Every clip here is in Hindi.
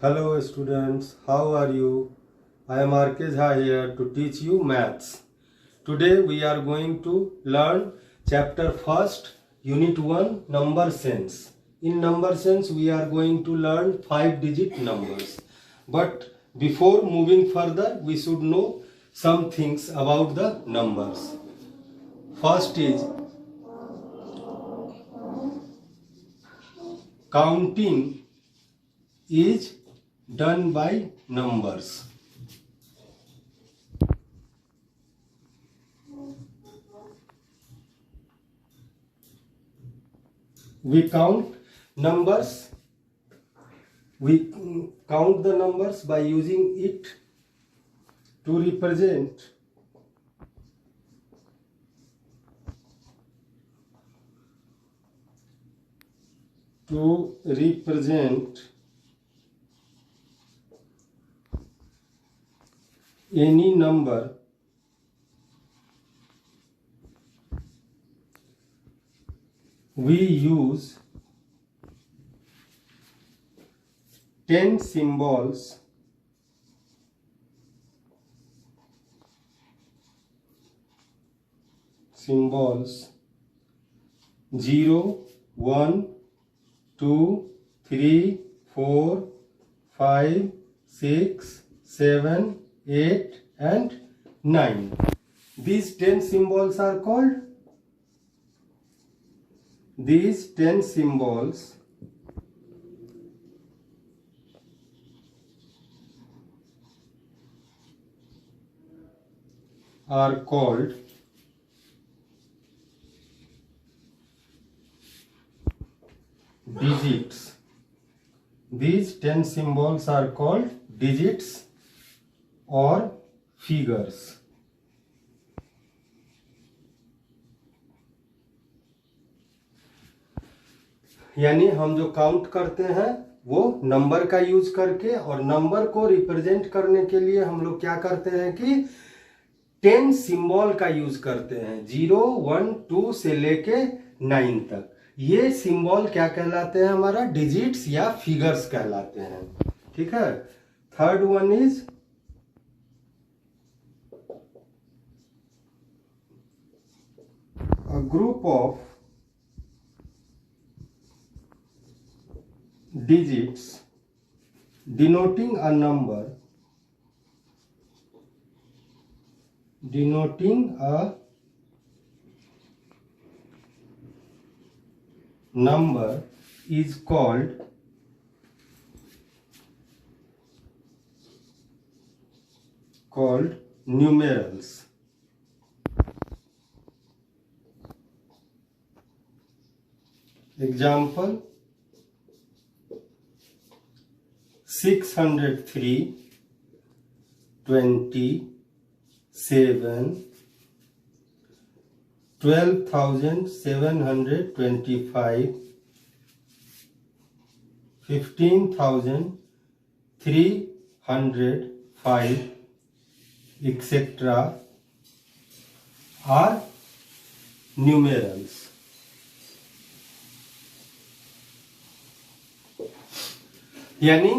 Hello students, how are you? I am RK Jha here to teach you maths. Today we are going to learn chapter first, unit 1, number sense. In number sense we are going to learn 5-digit numbers. But before moving further we should know some things about the numbers. First is counting is done by numbers. We count numbers. We count the numbers by using it to represent any number we use 10 symbols symbols 0, 1, 2, 3, 4, 5, 6, 7, 8 and 9. These 10 symbols are called digits. These 10 symbols are called digits or figures. यानी हम जो काउंट करते हैं वो नंबर का यूज करके, और नंबर को रिप्रेजेंट करने के लिए हम लोग क्या करते हैं कि 10 सिंबल का यूज करते हैं, 0, 1, 2 से लेके 9 तक. ये सिंबल क्या कहलाते हैं? हमारा डिजिट्स या फिगर्स कहलाते हैं. ठीक है. Third one is a group of digits denoting a number is called numerals. Example: 603, 27, 12,725, 15,305, etc. are numerals. यानी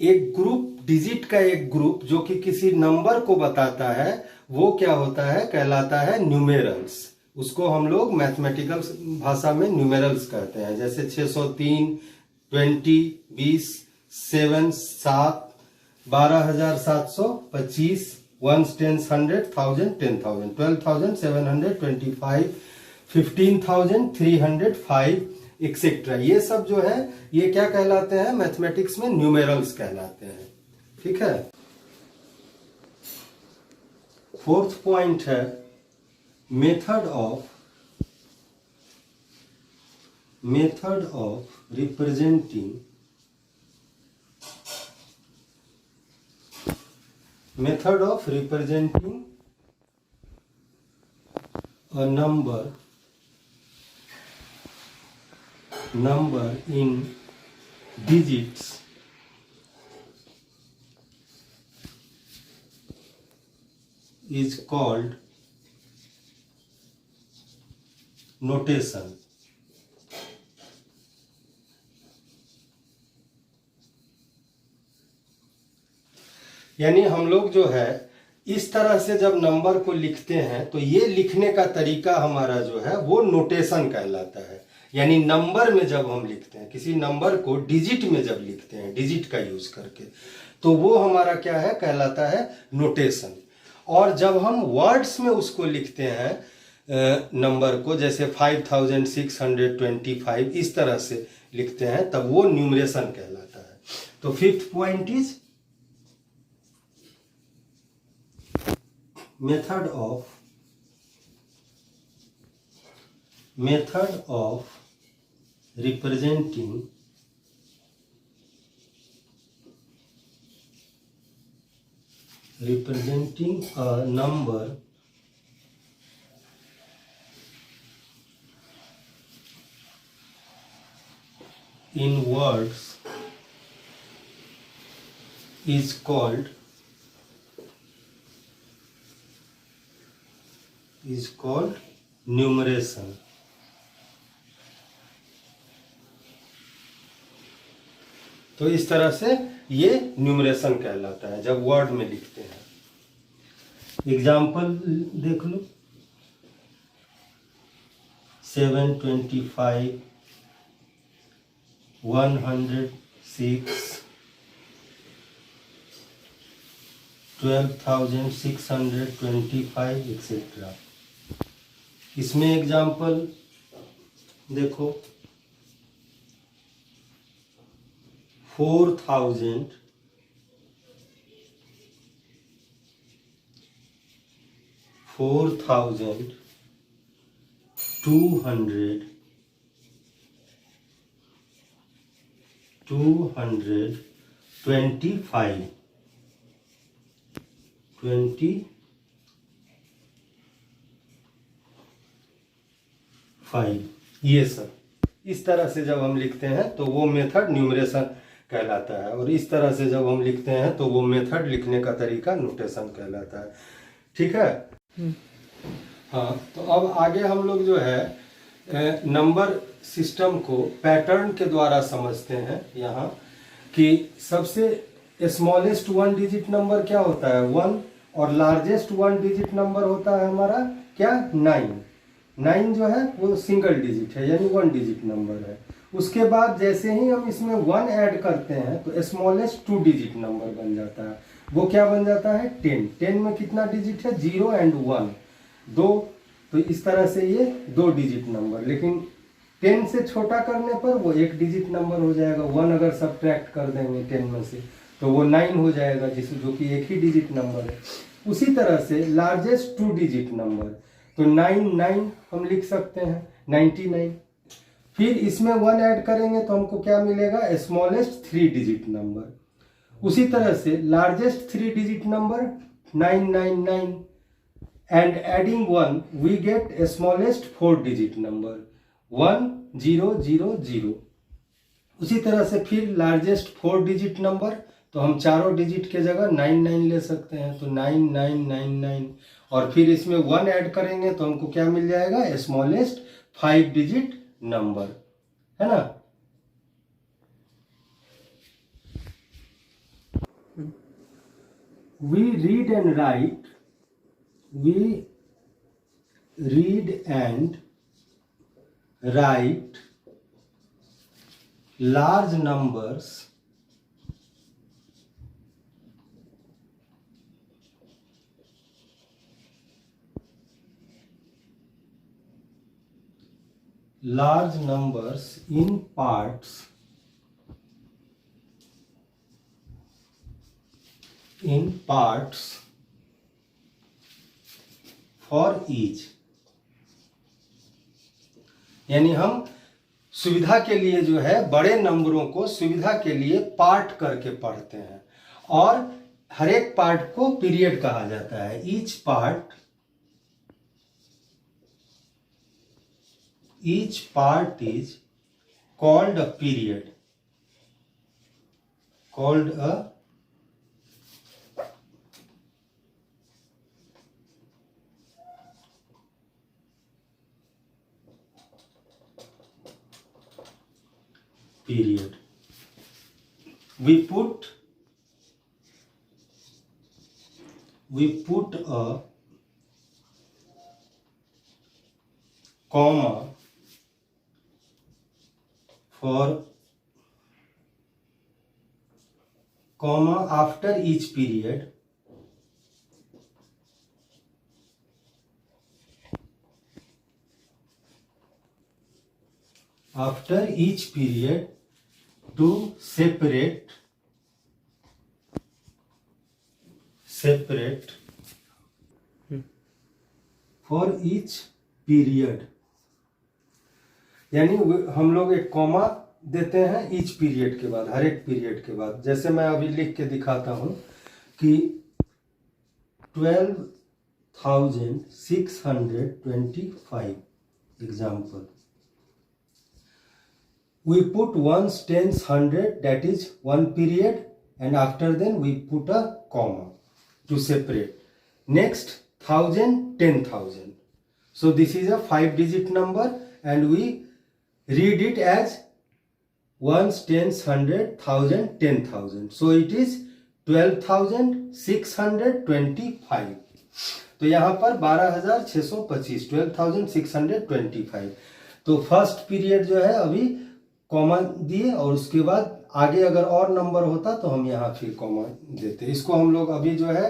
एक ग्रुप, डिजिट का एक ग्रुप जो कि किसी नंबर को बताता है, वो क्या होता है? कहलाता है न्यूमेरल्स. उसको हम लोग मैथमेटिकल भाषा में न्यूमेरल्स कहते हैं. जैसे 603, 20, 20, 7, 7, 12,725, 1, 10, 100, 1000, 10,000, 12,725, 15,305, एक्सेट्रा. ये सब जो है ये क्या कहलाते हैं? मैथमेटिक्स में न्यूमेरल्स कहलाते हैं. ठीक है. फोर्थ पॉइंट है method of representing a number in digits is called notation. यानी हम लोग जो है इस तरह से जब नंबर को लिखते हैं तो ये लिखने का तरीका हमारा जो है वो नोटेशन कहलाता है। यानी नंबर में जब हम लिखते हैं, किसी नंबर को डिजिट में जब लिखते हैं, डिजिट का यूज करके, तो वो हमारा क्या है, कहलाता है नोटेशन। और जब हम वर्ड्स में उसको लिखते हैं नंबर को, जैसे 5625 इस तरह से लिखते हैं, तब वो न्यूमरेशन कहलाता है। तो fifth point is method of representing a number in words is called numeration। तो इस तरह से ये न्यूमरेशन कहलाता है जब वर्ड में लिखते हैं। एग्जाम्पल देख लो, 725, 106, 12,625 एक्सेट्रा। इसमें एग्जाम्पल देखो, 4,000, 4,200, 225, 25। ये सब इस तरह से जब हम लिखते हैं तो वो मेथड न्यूमरेशन कहलाता है, और इस तरह से जब हम लिखते हैं तो वो मेथड लिखने का तरीका नोटेशन कहलाता है। ठीक है। हाँ, तो अब आगे हम लोग जो है नंबर सिस्टम को पैटर्न के द्वारा समझते हैं। यहाँ कि सबसे स्मॉलेस्ट वन डिजिट नंबर क्या होता है, 1, और लार्जेस्ट वन डिजिट नंबर होता है हमारा क्या, 9। 9 जो है वो सिंगल डिजिट है, यानी 1 डिजिट नंबर है। उसके बाद जैसे ही हम इसमें 1 ऐड करते हैं तो स्मॉलेस्ट 2 डिजिट नंबर बन जाता है। वो क्या बन जाता है, 10। 10 में कितना डिजिट है, 0 एंड 1, 2। तो इस तरह से ये 2 डिजिट नंबर, लेकिन 10 से छोटा करने पर वो 1 डिजिट नंबर हो जाएगा। 1 अगर सब्ट्रैक्ट कर देंगे 10 में से तो वो 9 हो जाएगा, जो कि 1 ही डिजिट नंबर है। उसी तरह से लार्जेस्ट 2 डिजिट नंबर, तो 99 हम लिख सकते हैं, 99। फिर इसमें 1 ऐड करेंगे तो हमको क्या मिलेगा, स्मॉलेस्ट 3 डिजिट नंबर। उसी तरह से largest 3 digit number 999, and adding 1 we get smallest 4 digit number 1000। उसी तरह से फिर लार्जेस्ट 4 डिजिट नंबर, तो हम चारों डिजिट के जगह 99 ले सकते हैं, तो 9999। और फिर इसमें 1 ऐड करेंगे तो हमको क्या मिल जाएगा, स्मॉलेस्ट 5 डिजिट नंबर, है ना। We read and write large numbers in parts for each। यानी हम सुविधा के लिए जो है बड़े नंबरों को सुविधा के लिए पार्ट करके पढ़ते हैं, और हर एक पार्ट को पीरियड कहा जाता है। Each part is called a period, period। We put we put a comma for comma after each period to separate for each period, यानी हम लोग एक कॉमा देते हैं ईच पीरियड के बाद, हर एक पीरियड के बाद। जैसे मैं अभी लिख के दिखाता हूं कि 12,625 example, we put ones, tens, hundred, that is one period, and after then we put a comma to separate. Next, 1,000, 10,000. So this is a 5-digit number and we read it as ones, tens, hundred, 1,000, 10,000. So it is 12,625. तो यहाँ पर 12,625, 12,625। तो फर्स्ट पीरियड जो है अभी कॉमा दिए और उसके बाद आगे अगर और नंबर होता तो हम यहाँ फिर कॉमा देते। इसको हम लोग अभी जो है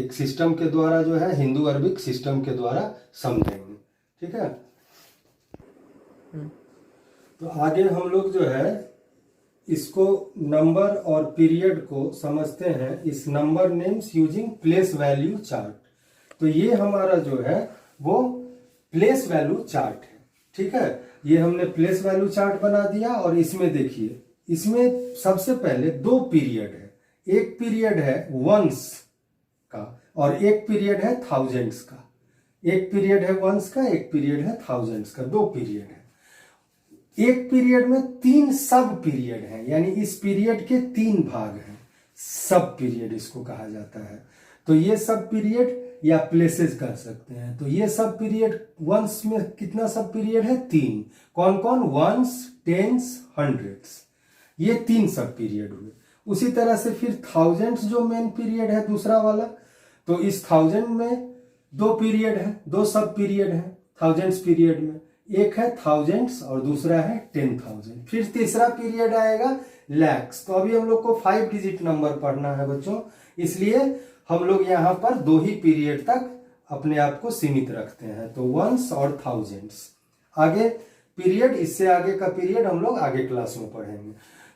एक सिस्टम के द्वारा जो है हिंदू अरबिक सिस्टम के द्वारा समझेंगे, ठीक है। तो आगे हम लोग जो है इसको नंबर और पीरियड को समझते हैं इस number names using place value chart. तो ये हमारा जो है वो प्लेस वैल्यू चार्ट है, ठीक है। ये हमने प्लेस वैल्यू चार्ट बना दिया और इसमें देखिए, इसमें सबसे पहले दो पीरियड है। एक पीरियड है वंस का और एक पीरियड है थाउजेंड्स का। एक पीरियड है वंस का, एक पीरियड है थाउजेंड्स का, दो पीरियड है। एक पीरियड में 3 सब पीरियड हैं, यानी इस पीरियड के 3 भाग हैं, सब पीरियड इसको कहा जाता है। तो ये सब पीरियड या प्लेसेस कर सकते हैं। तो ये सब पीरियड वंस में कितना सब पीरियड है? 3। कौन कौन? वंस, टेंस, हंड्रेड्स, ये 3 सब पीरियड हुए। उसी तरह से फिर थाउजेंड्स जो मेन पीरियड है दूसरा वाला, तो इस 1000 में 2 पीरियड है, 2 सब पीरियड है थाउजेंड्स पीरियड में। एक है थाउजेंड्स और दूसरा है 10,000। फिर तीसरा पीरियड आएगा लैक्स। तो अभी हम लोग को 5 डिजिट नंबर पढ़ना है बच्चों, इसलिए हम लोग यहाँ पर 2 ही पीरियड तक अपने आप को सीमित रखते हैं, तो वंस और थाउजेंड्स। आगे पीरियड, इससे आगे का पीरियड हम लोग आगे क्लास में पढ़ेंगे।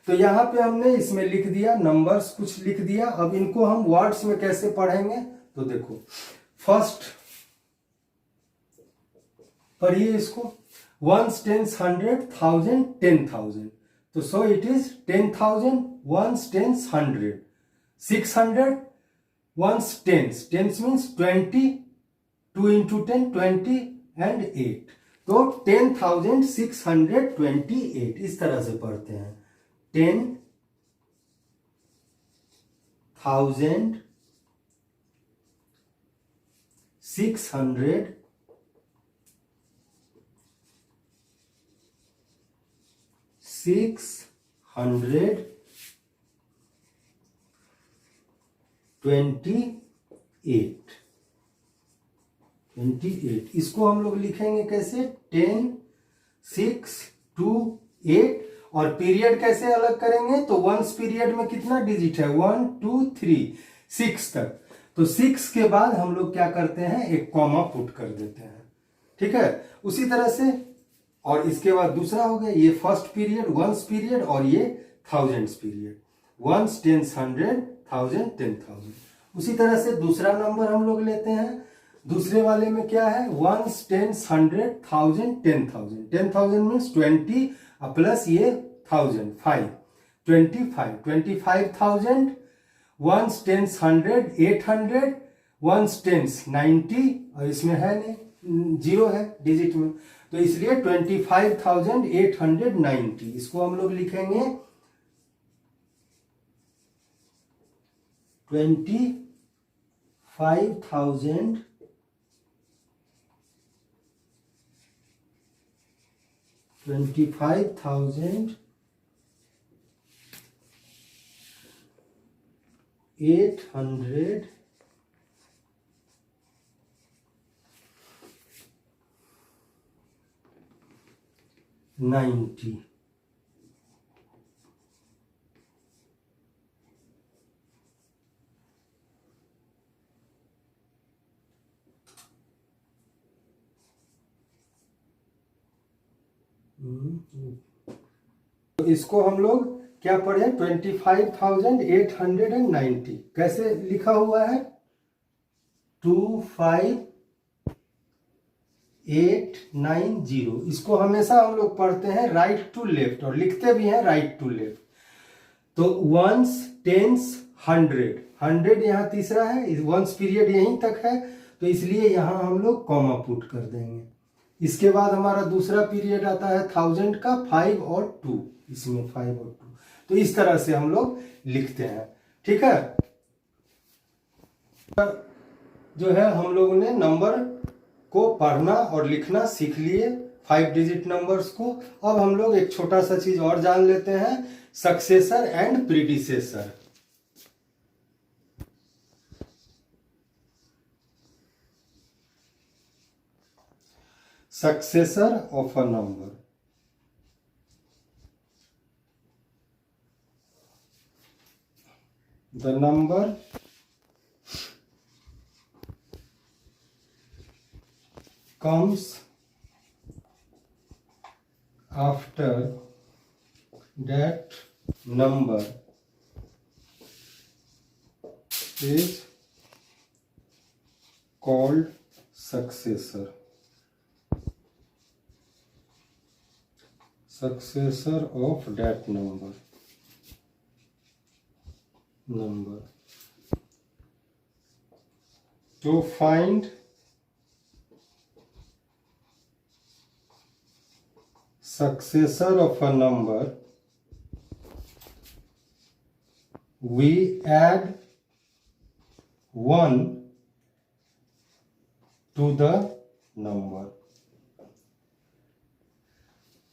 तो यहाँ पे हमने इसमें लिख दिया, नंबर्स कुछ लिख दिया। अब इनको हम वर्ड्स में कैसे पढ़ेंगे? तो देखो, फर्स्ट पढ़िए इसको, वंस, टेंस, हंड्रेड, थाउजेंड, 10,000। तो so it is 10,000 ones, tens, hundred, 600 ones, tens, tens means 20, 2 into 10, 20 and 8। तो 10,628 इस तरह से पढ़ते हैं। 10,628 28। इसको हम लोग लिखेंगे कैसे? 10, 6, 2, 8। और पीरियड कैसे अलग करेंगे? तो वंस पीरियड में कितना डिजिट है? 1, 2, 3, 6 तक। तो 6 के बाद हम लोग क्या करते हैं? एक कॉमा पुट कर देते हैं, ठीक है। उसी तरह से, और इसके बाद दूसरा हो गया, ये फर्स्ट पीरियड वंस पीरियड और ये thousands period, ones, tens, hundred, 1000, 10,000। उसी तरह से दूसरा नंबर हम लोग लेते हैं। दूसरे वाले में क्या है? Ones, tens, hundred, 1000, 10,000। 10,000 means 20 plus ये 1000, 5, 25, 25,000। Ones, tens, hundred, 800, ones, tens, 90, और इसमें है नहीं, 0 है डिजिट में, तो इसलिए 25,890। इसको हम लोग लिखेंगे 25,890। 90। तो इसको हम लोग क्या पढ़े, 25,890 कैसे लिखा हुआ है, 25890। इसको हमेशा हम लोग पढ़ते हैं राइट टू लेफ्ट और लिखते भी हैं राइट टू लेफ्ट। तो वंस, टेंस, 100 यहाँ तीसरा है, वंस पीरियड यहीं तक है, तो इसलिए यहाँ हम लोग कॉमा पुट कर देंगे। इसके बाद हमारा दूसरा पीरियड आता है 1000 का, 5 और 2, इसमें 5 और 2। तो इस तरह से हम लोग लिखते हैं, ठीक है। जो है हम लोगों ने नंबर को पढ़ना और लिखना सीख लिए, 5 डिजिट नंबर्स को। अब हम लोग एक छोटा सा चीज और जान लेते हैं, successor and predecessor. Successor of a number. The number comes after that number is called successor. Successor of that number. To find successor of a number, we add 1 to the number।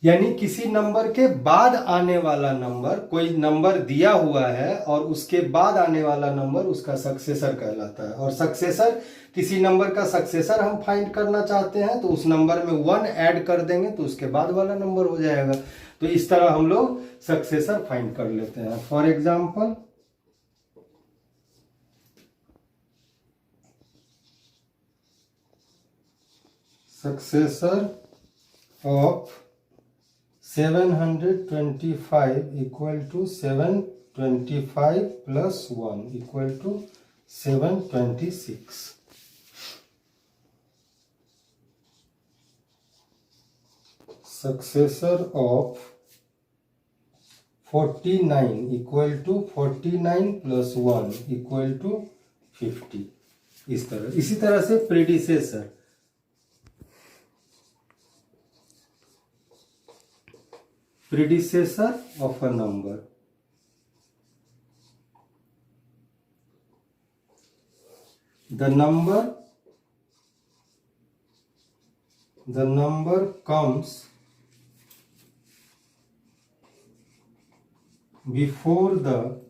यानी किसी नंबर के बाद आने वाला नंबर, कोई नंबर दिया हुआ है और उसके बाद आने वाला नंबर उसका सक्सेसर कहलाता है। और सक्सेसर, किसी नंबर का सक्सेसर हम फाइंड करना चाहते हैं तो उस नंबर में 1 ऐड कर देंगे तो उसके बाद वाला नंबर हो जाएगा। तो इस तरह हम लोग सक्सेसर फाइंड कर लेते हैं। For example, successor of 725 equal to 725 plus 1 equal to 726। Successor of 49 equal to 49 plus 1 equal to 50। इसी तरह से predecessor, predecessor of a number, the number comes before the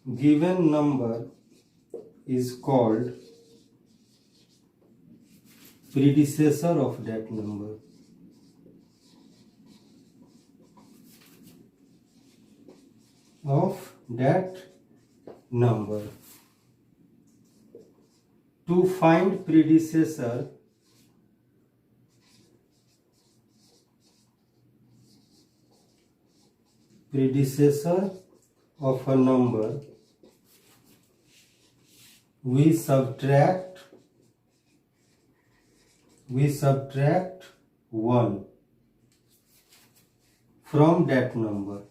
given number is called predecessor of that number। To find predecessor, of a number, we subtract 1 from that number।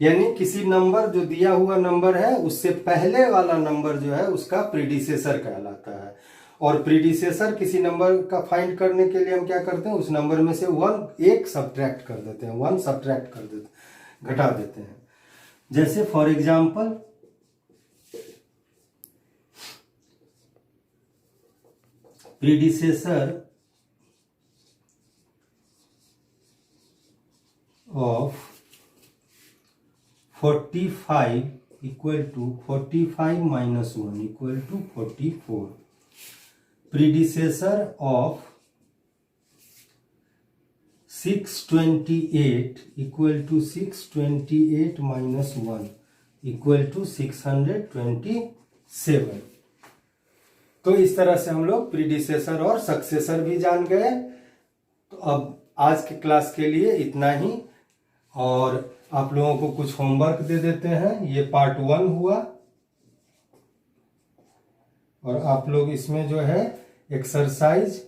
यानी किसी नंबर, जो दिया हुआ नंबर है उससे पहले वाला नंबर जो है उसका प्रीडिसेसर कहलाता है। और प्रीडिसेसर किसी नंबर का फाइंड करने के लिए हम क्या करते हैं, उस नंबर में से 1 सब्ट्रैक्ट कर देते हैं, 1 सब्ट्रैक्ट कर देते, घटा देते हैं। जैसे for example, predecessor of 45 equal to 45 minus 1 equal to 44. Predecessor of 628 equal to 628 minus 1 equal to 627. तो इस तरह से हम लोग प्रीडिसेसर और सक्सेसर भी जान गए. तो अब आज के क्लास के लिए इतना ही, और आप लोगों को कुछ होमवर्क दे देते हैं. ये पार्ट 1 हुआ, और आप लोग इसमें जो है एक्सरसाइज,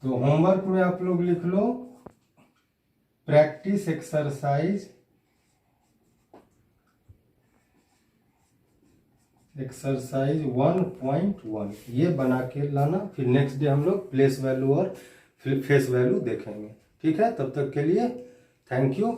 तो होमवर्क में आप लोग लिख लो प्रैक्टिस एक्सरसाइज 1.1 ये बना के लाना. फिर नेक्स्ट डे हम लोग प्लेस वैल्यू और फेस वैल्यू देखेंगे. ठीक है, तब तक के लिए थैंक यू.